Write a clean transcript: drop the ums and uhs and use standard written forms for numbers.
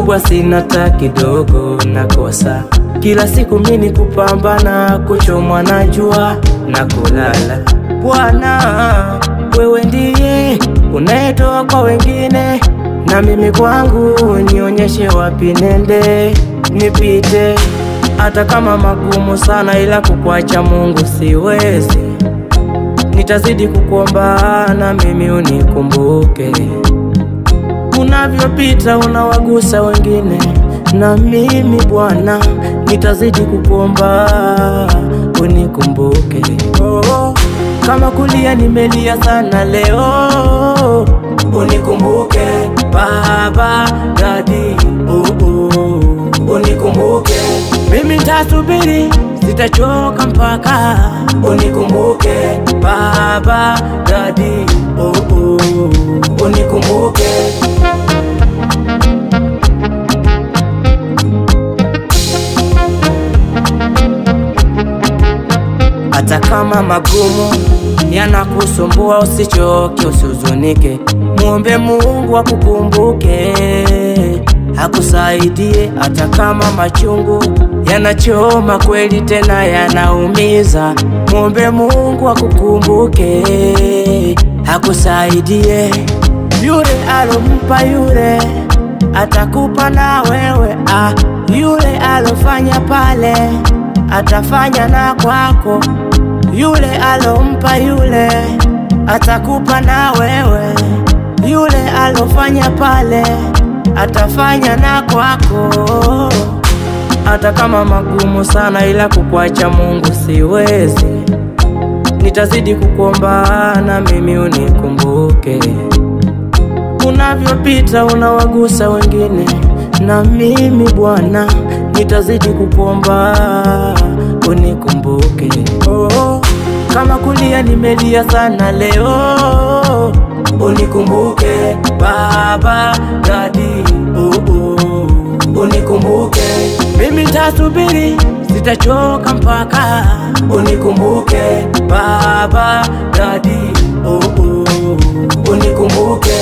kikubwa sina hata kidogo nakosa. Kila siku mimi kupambana, kuchomwa na jua na kulala. Bwana, wewe ndiye unayetoa kwa wengine, na mimi kwangu nionyeshe wapi nende nipite. Hata kama magumu sana, ila kukuacha Mungu siwezi. Nitazidi kukuomba na mimi unikumbuke. Unavyopita unawagusa wengine, na mimi Bwana nitazidi kukuomba unikumbuke. Kama kulia nimelia sana leo, unikumbuke Baba, Daddy, unikumbuke. Mimi nitasubiri, sitachoka mpaka unikumbuke Baba, Daddy, unikumbuke. Hata kama magumu yanakusumbua, usichoke, usihuzunike. Muombe Mungu akukumbuke, akusaidie. Hata kama machungu yanachoma kweli tena yanaumiza, muombe Mungu akukumbuke, akusaidie. Yule alompa yule atakupa na wewe. Yule alofanya pale atafanya na kwako. Yule alompa yule atakupa na wewe. Yule alofanya pale atafanya na kwako. Hata kama magumu sana, ila kukuacha Mungu siwezi. Nitazidi kukuomba na mimi unikumbuke. Unavyopita unawagusa wengine, na mimi Bwana nitazidi kukuomba unikumbuke. Kama kulia nimelia sana leo, unikumbuke Baba, Daddy, unikumbuke. Mimi nitasubiri, sitachoka mpaka unikumbuke Baba, Daddy, unikumbuke.